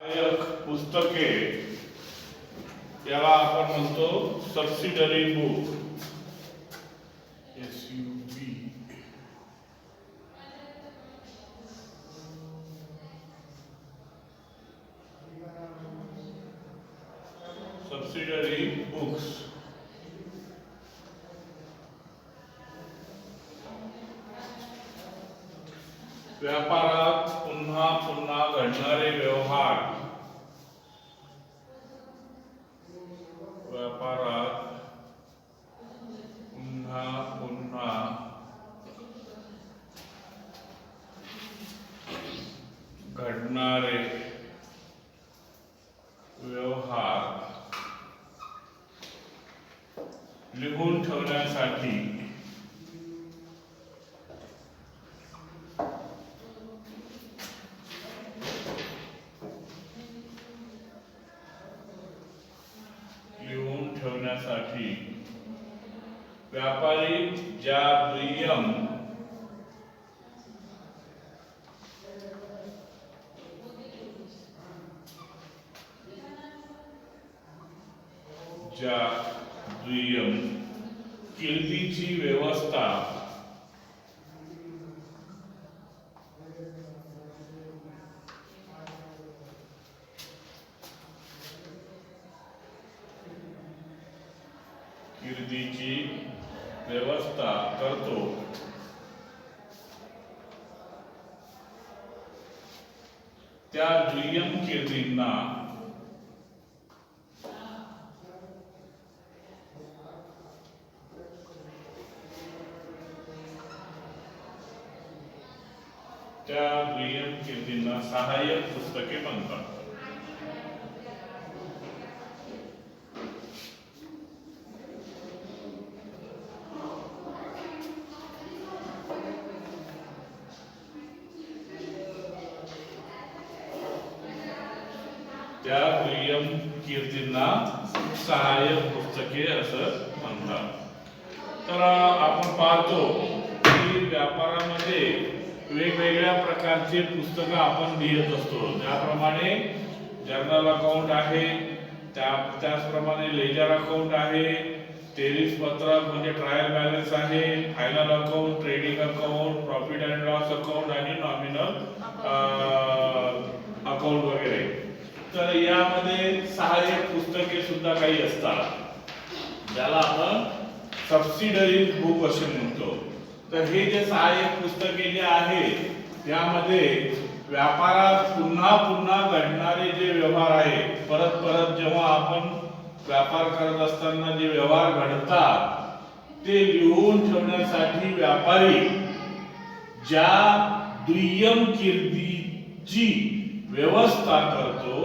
एक पुस्तके याला आपण म्हणतो subsidiary book. SUB. Subsidiary books. व्यापारात पुन्हा पुन्हा घडणारे व्यवहार. व्यापारात पुन्हा पुन्हा घडणारे व्यवहार लिहून ठेवण्यासाठी व्यापारी ज्या दुय्यम किमतीची व्यवस्था करतो त्या दुय्यम किर्दींना सहाय्यक पुस्तके म्हणतात. त्या दुय्यम कीर्तींना सहाय्यक पुस्तके असं म्हणतात. तर आपण पाहतो की व्यापारामध्ये वेगवेगळ्या प्रकारचे पुस्तकं आपण लिहित असतो. त्याप्रमाणे जर्नल अकाउंट आहे, त्याचप्रमाणे लेजर अकाउंट आहे, तेरीस पत्रक म्हणजे ट्रायल बॅलन्स आहे, final account, trading account, profit and loss account आणि नॉमिनल अकाउंट वगैरे. तर यामध्ये सहाय्यक पुस्तके सुद्धा काही असतात ज्याला आपण सबसिडरी बुक असे म्हणतो. तर हे जे सहाय्यक पुस्तके जे आहेत त्यामध्ये व्यापारात पुन्हा पुन्हा घडणारे जे व्यवहार आहे, परत परत जेव्हा आपण व्यापार करत असताना जे व्यवहार घडतात ते लिहून ठेवण्यासाठी व्यापारी ज्या दुय्यम किर्दीची व्यवस्था करतो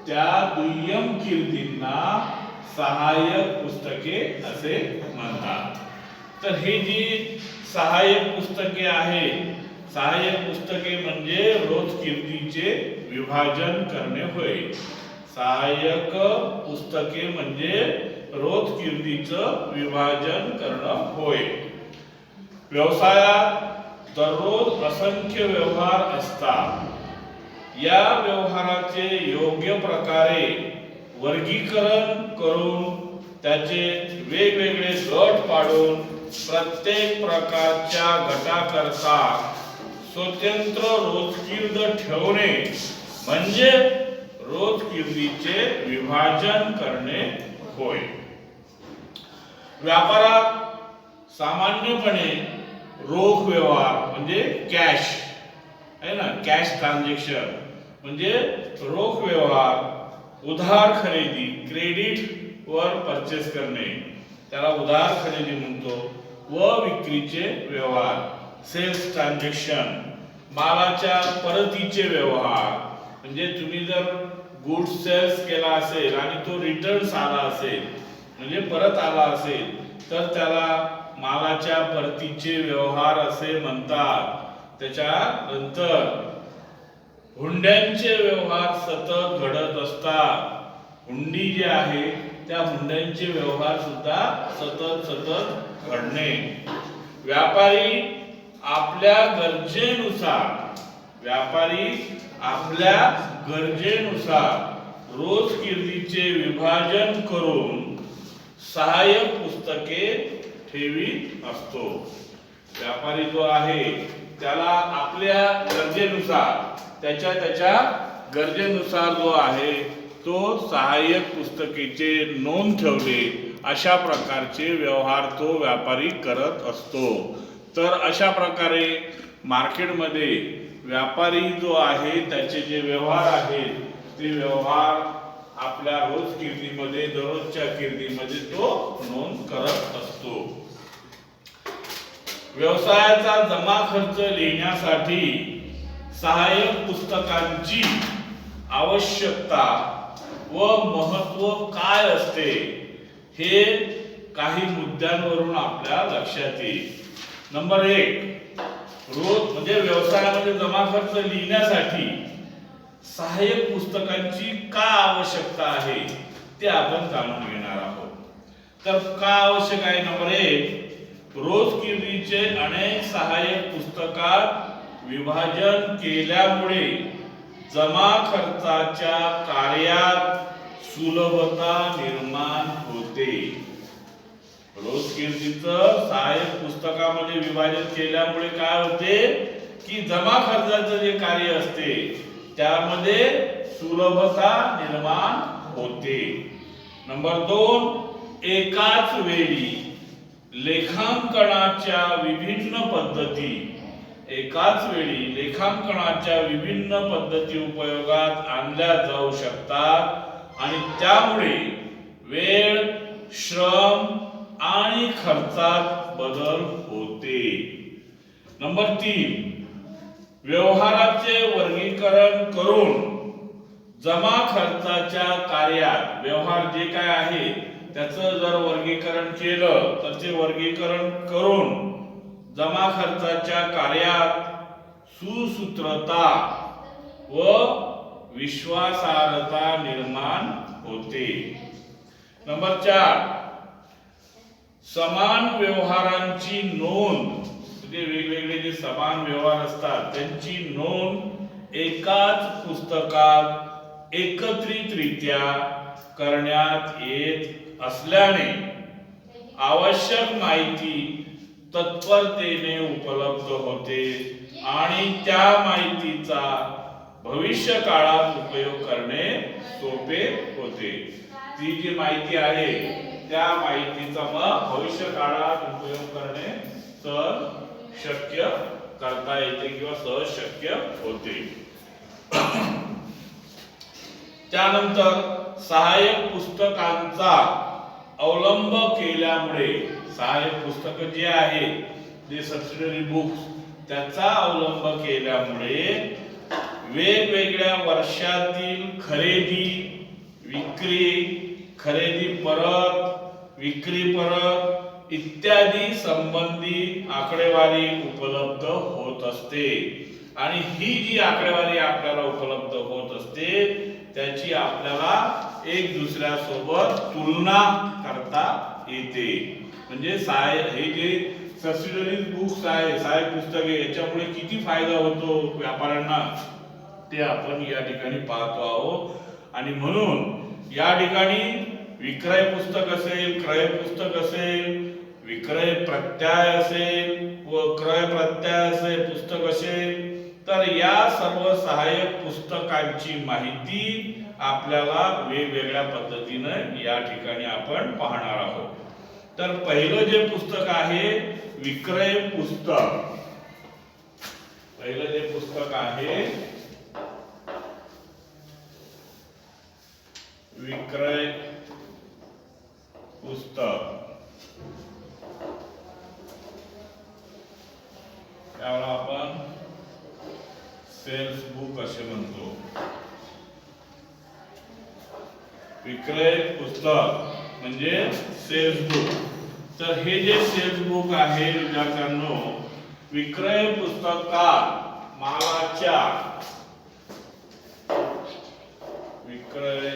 त्या दुय्यम किर्दींना सहाय्यक पुस्तके असे म्हणतात. तर हे जी सहाय्यक पुस्तके आहेत, सहाय्यक पुस्तके म्हणजे रोज किर्दीचे विभाजन करणे होय. सहाय्यक पुस्तके म्हणजे रोज किर्दीचं विभाजन करणं होय. व्यवसायात दररोज असंख्य व्यवहार असतात. या व्यवहाराचे योग्य प्रकारे वर्गीकरण करून त्याचे वेगवेगळे गट पाडून प्रत्येक प्रकारच्या गटाकरता स्वतंत्र रोजकीर्द ठेवणे म्हणजे रोजकिर्दीचे विभाजन करणे होय. व्यापारात सामान्यपणे रोख व्यवहार म्हणजे कॅश आहे ना, कॅश ट्रान्झॅक्शन म्हणजे रोख व्यवहार, उधार खरेदी, क्रेडिट वर परचेस करणे त्याला उधार खरेदी म्हणतो, व विक्रीचे व्यवहार सेल्स ट्रान्झॅक्शन, मालाच्या परतीचे व्यवहार म्हणजे तुम्ही जर गुड्स सेल्स केला असेल आणि तो रिटर्न्स आला असेल म्हणजे परत आला असेल तर त्याला मालाच्या परतीचे व्यवहार असे म्हणतात. त्याच्यानंतर हुंड्यांचे व्यवहार सतत घडत असतात. हुंडी जे आहे त्या हुंड्यांचे व्यवहार सुद्धा सतत घडणे. व्यापारी आपल्या गरजेनुसार आपल्या गरजेनुसार रोजकिर्दीचे विभाजन करून सहाय्यक पुस्तके ठेवीत असतो. व्यापारी जो आहे त्याला आपल्या गरजेनुसार त्याच्या गरजेनुसार जो आहे तो सहाय्यक पुस्तकेचे नोंद ठेवले अशा प्रकारचे व्यवहार तो व्यापारी करत असतो. तर अशा प्रकारे मार्केटमध्ये व्यापारी जो आहे त्याचे जे व्यवहार आहेत ते व्यवहार आपल्या रोज किर्दीमध्ये दररोजच्या किर्दीमध्ये तो नोंद करत असतो. व्यवसायाचा जमा खर्च लिहिण्यासाठी सहाय्यक पुस्तकांची आवश्यकता व महत्त्व काय असते हे काही मुद्द्यांवरून आपल्या लक्षात येईल. नंबर 1, रोज म्हणजे व्यवसायामध्ये जमा खर्च लिहिण्यासाठी सहाय्यक पुस्तकांची का आवश्यकता आहे ते आपण जाणून घेणार आहोत. तर का आवश्यक आहे? नंबर 1, रोजकिर्दीचे अनेक सहाय्यक पुस्तकात विभाजन केल्यामुळे जमा खर्चाच्या कार्यात सुलभता निर्माण होते. रोजकिर्दीचं सहाय्यक पुस्तकामध्ये विभाजन केल्यामुळे काय होते की जमा खर्चाचं जे कार्य असते त्यामध्ये सुलभता निर्माण होते. नंबर 2, एकाच वेळी लेखांकनाच्या विभिन्न पद्धती उपयोगात आणल्या जाऊ शकतात आणि त्यामुळे वेळ, श्रम आणि खर्चात बदल होते. नंबर 3, व्यवहाराचे वर्गीकरण करून जमा खर्चाच्या कार्यात व्यवहार जे काय आहे त्याचं जर वर्गीकरण केलं तर ते वर्गीकरण करून जमा खर्चाच्या कार्यात सुसूत्रता व विश्वासार्हता निर्माण होते. नंबर 4, समान व्यवहारांची नोंद म्हणजे वेगवेगळे जे समान व्यवहार असतात त्यांची नोंद एकाच पुस्तकात एकत्रितरित्या करण्यात येत असल्याने आवश्यक माहिती तत्परतेने उपलब्ध होते आणि त्या माहितीचा भविष्य काळात उपयोग करणे सोपे होते. ती जी माहिती आहे त्या माहितीचा मग भविष्य काळात उपयोग करणे सहज शक्य करता येते किंवा सहज शक्य होते. त्यानंतर सहाय्यक पुस्तकांचा अवलंब केल्यामुळे सहाय्यक पुस्तक जे आहे जे सबसिडरी बुक्स त्याचा अवलंब केल्यामुळे वेगवेगळ्या वर्षातील खरेदी, विक्री, खरेदी परत, विक्री परत इत्यादी संबंधी आकडेवारी उपलब्ध होत असते आणि ही जी आकडेवारी आपल्याला उपलब्ध होत असते त्याची आपल्याला एक दुसऱ्या सोबत तुलना करता येते. म्हणजे हे जे सबसिडरी बुक्स आहे सहाय्यक पुस्तके याच्यामुळे किती फायदा होतो व्यापाऱ्यांना ते आपण या ठिकाणी पाहतो आहोत. आणि म्हणून या ठिकाणी विक्रय पुस्तक असेल, क्रय पुस्तक असेल, विक्रय प्रत्यय असेल व क्रय प्रत्यय असेल पुस्तक असेल तर या सर्व सहाय्यक पुस्तकांची माहिती आपल्याला वेगवेगळ्या पद्धतीने या ठिकाणी आपण पाहणार आहोत. तर पहिलं जे पुस्तक आहे विक्रय पुस्तक, पहिलं जे पुस्तक आहे विक्रय पुस्तक याला आपण सेल्स बुक असे म्हणतो. विक्रय पुस्तक म्हणजे सेल्स बुक. तर हे जे सेल्स बुक आहे विद्यार्थ्यांनो विक्रय पुस्तकात मालाच्या विक्रय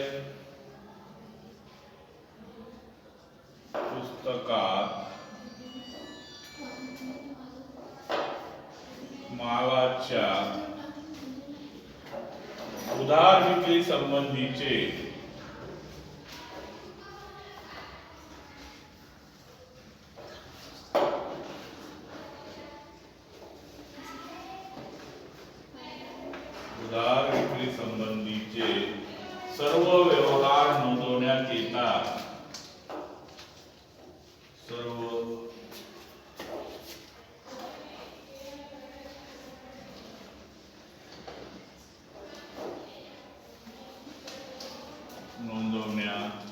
पुस्तकात मालाच्या विक्री संबंधीचे उधार विक्री संबंधीचे सर्व व्यवहार नोंदवण्यात येतात. सर्व नोंदवण्यात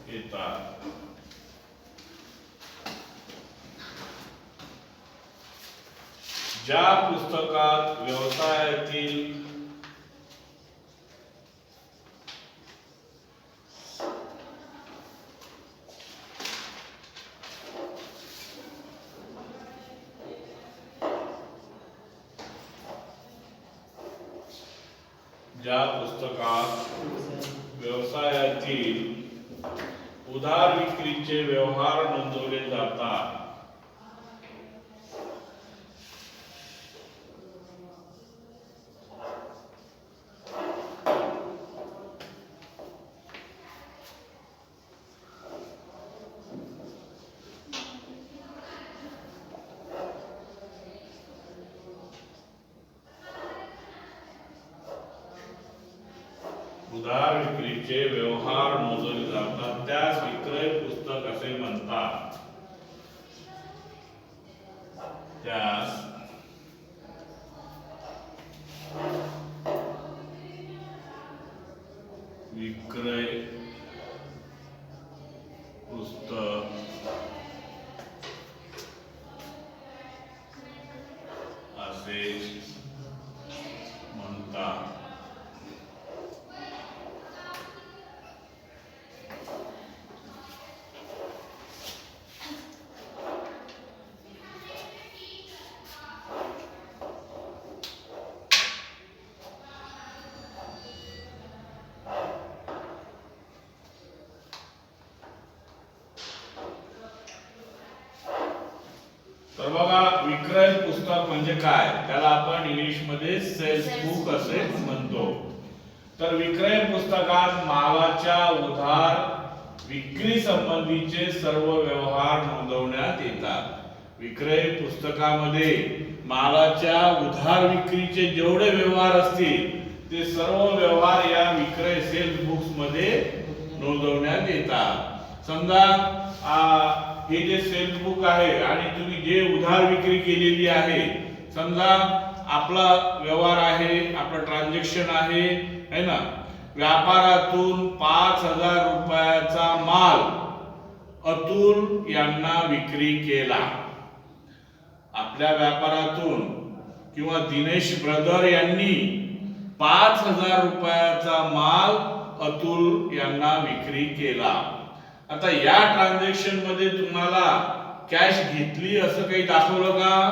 येतात. ज्या पुस्तकात व्यवसायातील उधार विक्रीचे व्यवहार नोंदवले जातात. उधार विक्रीचे व्यवहार नोंदवले जातात त्यास विक्रय पुस्तक असे म्हणतात. त्यास विक्रय पुस्तक असे म्हणतात. तर बघा, विक्रय पुस्तक म्हणजे काय, त्याला आपण इंग्लिश मध्ये सेल्स बुक असे म्हणतो. तर विक्रय पुस्तकात मालाच्या उधार विक्री संबंधीचे सर्व व्यवहार नोंदवण्यात येतात. विक्रय पुस्तकामध्ये मालाच्या उधार विक्रीचे जेवढे व्यवहार असतील ते सर्व व्यवहार या विक्रय सेल्स बुक्स मध्ये नोंदवण्यात येतात. समजा हे जे सेल्स बुक आहे आणि तुम्ही जे उधार विक्री केलेली आहे, समजा आपला व्यवहार आहे, आपलं ट्रान्झॅक्शन आहे ना, व्यापारातून 5,000 रुपयाचा माल अतुल यांना विक्री केला. आपल्या व्यापारातून किंवा दिनेश ब्रदर यांनी 5,000 रुपयाचा माल अतुल यांना विक्री केला. आता या ट्रान्झॅक्शन मध्ये तुम्हाला कॅश घेतली असं काही दाखवलं का?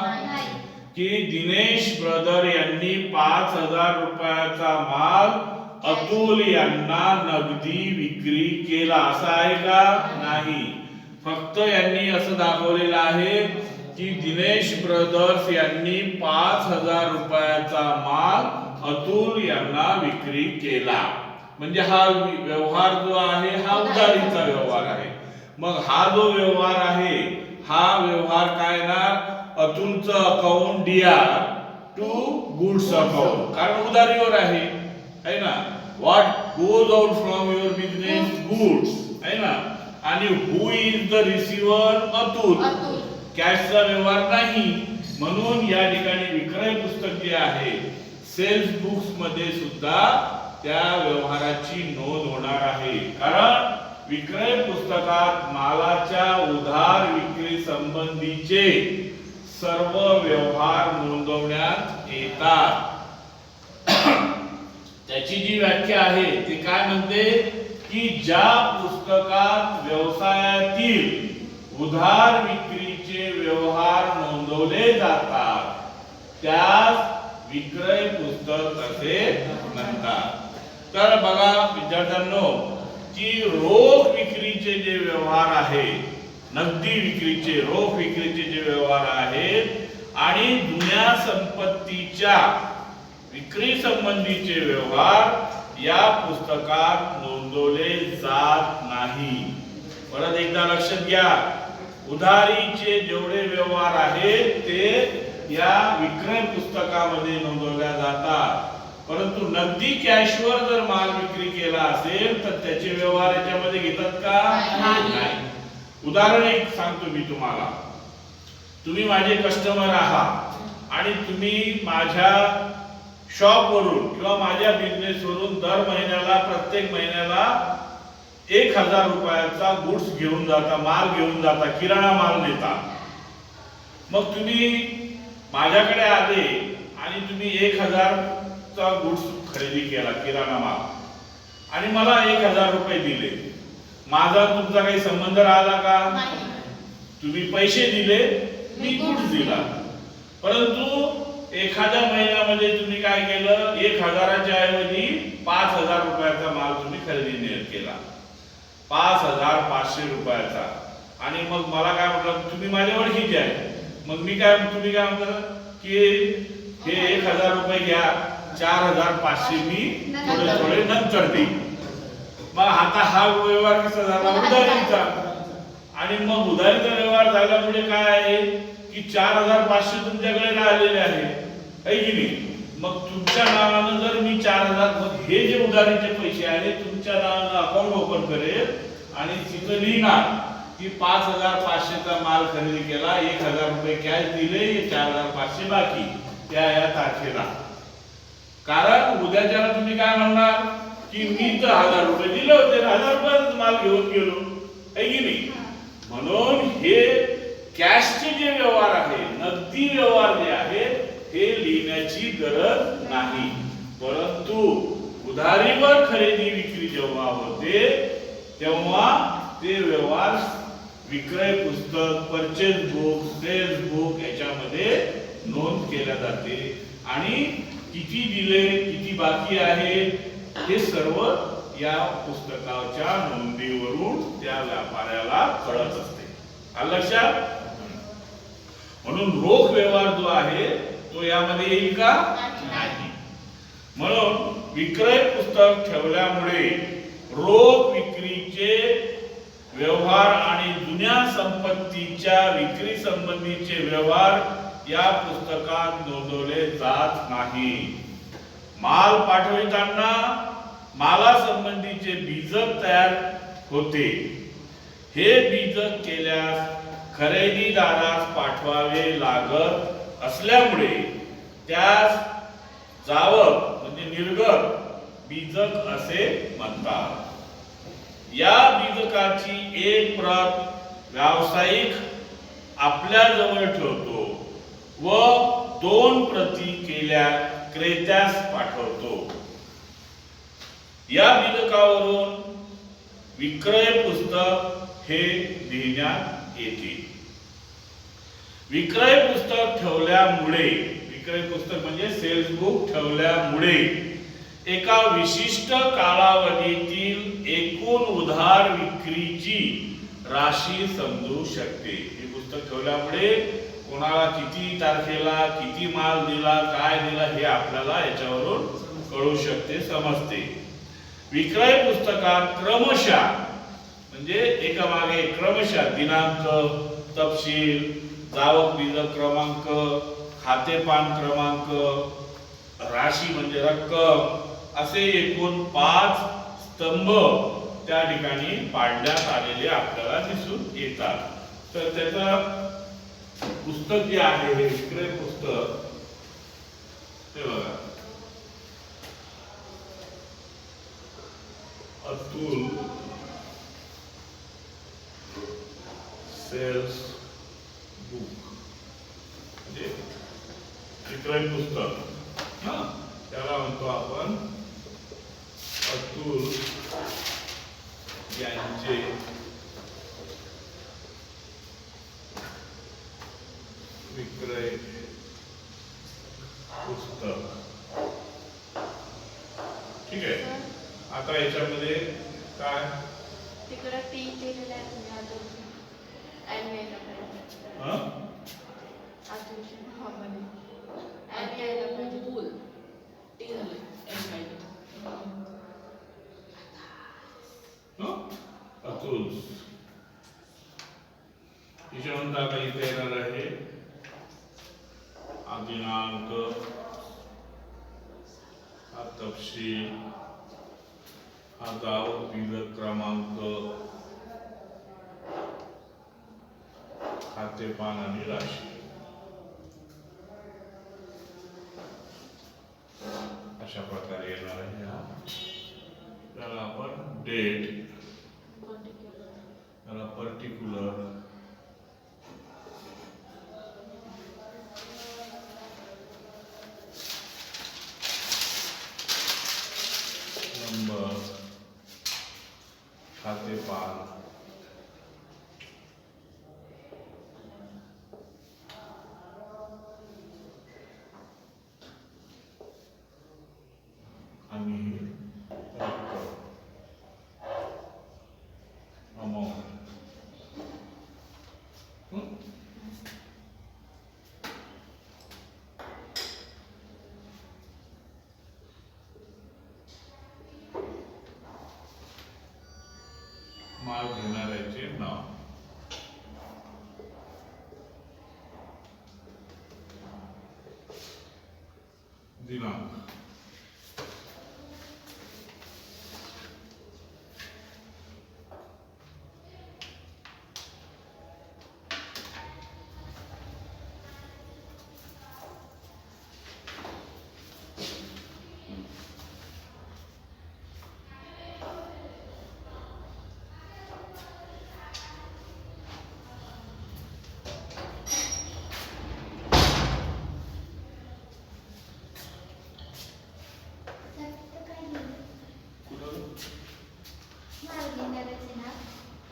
की दिनेश ब्रदर यांनी 5,000 रुपयाचा माल अतुल यांना नगदी विक्री केला असं आहे का? नाही. फक्त यांनी असं दाखवलेलं आहे की दिनेश ब्रदर्स यांनी 5,000 रुपयाचा माल अतुल यांना विक्री केला. म्हणजे हा व्यवहार जो आहे हा उधारीचा व्यवहार आहे. मग हा जो व्यवहार आहे हा व्यवहार काय ना, अतुलचं account DR to goods account, कारण उधारीवर आहे ना. What goes out from your business goods आहे ना, आणि who is the receiver Atul, कॅशचा व्यवहार नाही. म्हणून या ठिकाणी विक्रय पुस्तक जे आहे सेल्स बुक्स मध्ये सुद्धा त्या व्यवहाराची नोंद होणार आहे. कारण विक्रय पुस्तकात मालाच्या उधार विक्री संबंधीचे सर्व व्यवहार नोंदवण्यात येतात. त्याची जी व्याख्या आहे ती काय म्हणते की ज्या पुस्तकात व्यवसायातील उधार विक्रीचे व्यवहार नोंदवले जातात त्यास विक्रय पुस्तक असे म्हणतात. तर बघा विद्यार्थ्यांनो, की रोख विक्रीचे जे व्यवहार आहे, नगदी विक्रीचे, रोख विक्रीचे जे व्यवहार आहेत आणि जुन्या संपत्तीच्या विक्री संबंधीचे व्यवहार या पुस्तकात नोंदवले जात नाही. परत एकदा लक्षात घ्या, उधारीचे जेवढे व्यवहार आहेत ते या विक्रय पुस्तकामध्ये नोंदवल्या जातात. परंतु नगदी कॅशवर जर माल विक्री केला असेल तर त्याचे व्यवहार याच्यामध्ये घेतात का? नाही. उदाहरण एक सांगतो मी तुम्हाला. तुम्ही माझे कस्टमर आहात आणि तुम्ही माझ्या शॉप वरून किंवा माझ्या बिझनेस वरून दर महिन्याला प्रत्येक महिन्याला 1000 रुपयाचा गुड्स घेऊन जाता, माल घेऊन जाता, किराणा माल नेता. मग तुम्ही माझ्याकडे आले आणि तुम्ही 1000 चा गुड्स खरेदी केला, किराणा माल, आणि मला 1000 रुपये दिले. माझा तुमचा काही संबंध राहिला का? तुम्ही पैसे दिले, मी गुड्स दिला. परंतु एखाद्या महिन्यामध्ये तुम्ही काय केलं, 1000च्या ऐवजी 5000 रुपयाचा माल तुम्ही खरेदी केला, 5500 रुपयाचा. आणि मग मला काय म्हटलं, तुम्ही माझ्या ओळखीचे आहे. मग मी काय, तुम्ही काय म्हणता की हे 1000 रुपये घ्या, 4500 मी थोडे थोडे नंतर देईन. मग आता हा व्यवहार कसा झाला? उधारीचा. आणि मग उधारीचा व्यवहार झाल्यामुळे काय आहे की 4500 तुमच्याकडे राहिलेले आहे की नाही? मग तुमच्या नावानं जर मी 4000, मग हे जे उधारीचे पैसे आहेत तुमच्या नावानं अकाउंट ओपन करेल आणि तिथं लिहिणार की 5500 चा माल खरेदी केला, 1000 रुपये कॅश दिले, 4500 बाकी त्या या तारखेला. कारण उद्याच्याला तुम्ही काय म्हणणार की मी तर 1000 रुपये दिले होते, 1000 रुपयाचा माल घेऊन गेलो आहे की नाही? म्हणून हे कॅशचे जे व्यवहार आहे, नगदी व्यवहार जे आहे, हे लिहिण्याची गरज नाही. परंतु उधारीवर खरेदी विक्री जेव्हा होते तेव्हा ते व्यवहार विक्रय पुस्तक, परचेस बुक, सेल्स बुक याच्यामध्ये नोंद केल्या जाते. आणि किती दिले, किती बाकी आहे, हे सर्व या पुस्तकाच्या नोंदीवरून त्या व्यापाऱ्याला कळत असते. आलं लक्षात? म्हणून रोख व्यवहार जो आहे तो यामध्ये येईल का? नाही. म्हणून विक्रय पुस्तक ठेवल्यामुळे रोख विक्रीचे व्यवहार आणि जुन्या संपत्तीच्या विक्री संबंधीचे व्यवहार या पुस्तकात नोंदवले जात नाही. माल पाठविताना माला संबंधीचे बीजक तयार होते. हे बीजक केल्यास खरेदीदारास पाठवावे लागत असल्यामुळे त्यास जावक म्हणजे निर्गत बीजक असे म्हणतात. या बीजकाची एक प्रत व्यावसायिक आपल्या जवळ ठेवतो व 2 प्रती केल्या क्रेत्यास पाठवतो. या बीजकावरून विक्रय पुस्तक हे लिहिण्यात येते. विक्रय पुस्तक ठेवल्यामुळे, विक्रय पुस्तक म्हणजे सेल्स बुक ठेवल्यामुळे एका विशिष्ट कालावधीतील एकूण उधार विक्रीची राशी समजू शकते. हे पुस्तक ठेवल्यामुळे कोणाला किती तारखेला किती माल दिला, काय दिला, हे आपल्याला याच्यावरून कळू शकते, समजते. विक्रय पुस्तकात क्रमशः म्हणजे एकामागे क्रमशः दिनांक, तपशील, जावक बीजक क्रमांक, खातेपान क्रमांक, राशी म्हणजे रक्कम, असे एकूण 5 स्तंभ त्या ठिकाणी पाडण्यात आलेले आपल्याला दिसून येतात. तर त्याचा पुस्तक जे आहे हे विक्रय पुस्तक, ते बघा, अतुल सेल्स बुक म्हणजे विक्रय पुस्तक, त्याला म्हणतो आपण अतुल यांचे विक्रय पुस्तक. ठीक आहे. आता याच्यामध्ये काय तिकडे टी केलेलं आहे तुम्ही टूल्स. त्याच्यानंतर आता इथे येणार आहे हा दिनांक, हा तपशील, हा गाव बीजक क्रमांक, खाते पान आणि राशी. अशा प्रकारे येणार आहे हा. त्याला आपण डेट, त्याला पर्टिक्युलर, नंबर, खाते पान, आणि रक्कम, अमाऊंट. माल घेणाऱ्याचे नाव, दिनांक,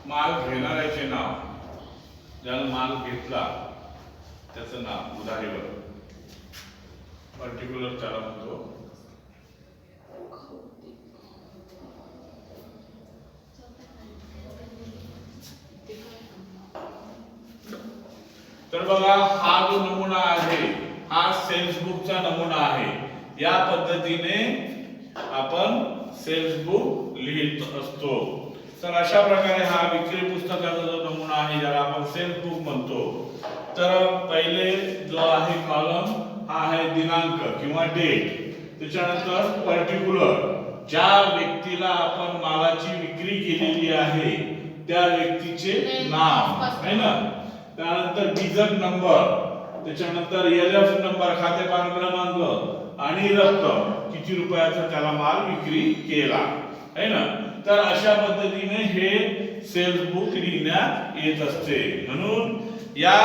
माल घेणाऱ्याचे नाव, ज्याने माल घेतला त्याचं नाव उधारीवर, पर्टिक्युलर त्याला म्हणतो. तर बघा हा जो नमुना आहे हा सेल्स बुकचा नमुना आहे. या पद्धतीने आपण सेल्स बुक लिहित असतो. तर अशा प्रकारे हा विक्री पुस्तकाचा जो नमुना आहे ज्याला आपण सेल्स बुक म्हणतो. तर पहिले जो आहे कॉलम हा आहे दिनांक किंवा डेट. त्याच्यानंतर पर्टिक्युलर, ज्या व्यक्तीला आपण मालाची विक्री केलेली आहे त्या व्यक्तीचे नाव आहे ना. त्यानंतर बीजक नंबर, त्याच्यानंतर एलएफ नंबर, खाते पान क्रमांक आणि रक्कम, किती रुपयाचा त्याला माल विक्री केला आहे ना. तर अशा पद्धतीने हे सेल्स बुक लिहिण्यात येत असते. म्हणून या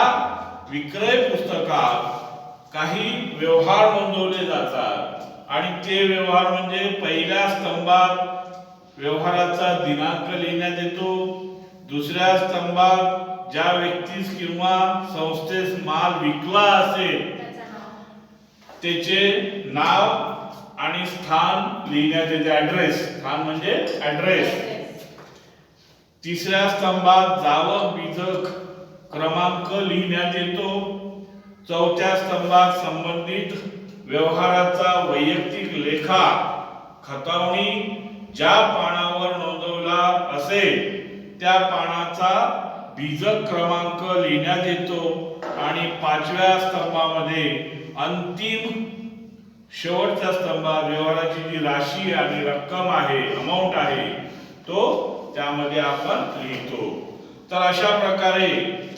विक्रय पुस्तकात काही व्यवहार नोंदवले जातात आणि ते व्यवहार म्हणजे पहिल्या स्तंभात व्यवहाराचा दिनांक लिहिण्यात येतो. दुसऱ्या स्तंभात ज्या व्यक्तीस किंवा संस्थेस माल विकला असेल त्याचे नाव आणि स्थान लिहिण्यात येते. ऍड्रेस, स्थान म्हणजे ऍड्रेस. तिसऱ्या स्तंभात जावक बीजक क्रमांक लिहिण्यात येतो. चौथ्या स्तंभात संबंधित व्यवहाराचा वैयक्तिक लेखा खतावणी ज्या पानावर नोंदवला असेल त्या पानाचा बीजक क्रमांक लिहिण्यात येतो. आणि पाचव्या स्तंभामध्ये अंतिम शेवटच्या स्तंभात व्यवहाराची जी राशी आणि रक्कम आहे, अमाऊंट आहे, तो त्यामध्ये आपण लिहितो. तर अशा प्रकारे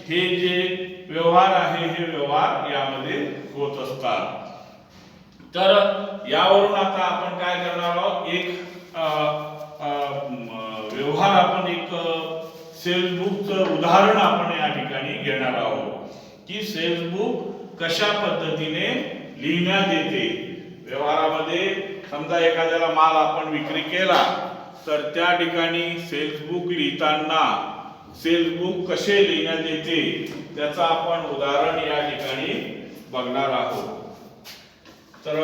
हे जे व्यवहार आहे हे व्यवहार यामध्ये होत असतात. तर यावरून आता आपण काय करणार आहोत, एक व्यवहार आपण एक सेल्स बुकचं उदाहरण आपण या ठिकाणी घेणार आहोत की सेल्स बुक कशा पद्धतीने लिहिण्यात येते. व्यवहारामध्ये समजा एखाद्याला माल आपण विक्री केला तर त्या ठिकाणी सेल्स बुक लिहिताना सेल्स बुक कसे लिहिण्यात येते त्याचं आपण उदाहरण या ठिकाणी बघणार आहोत. तर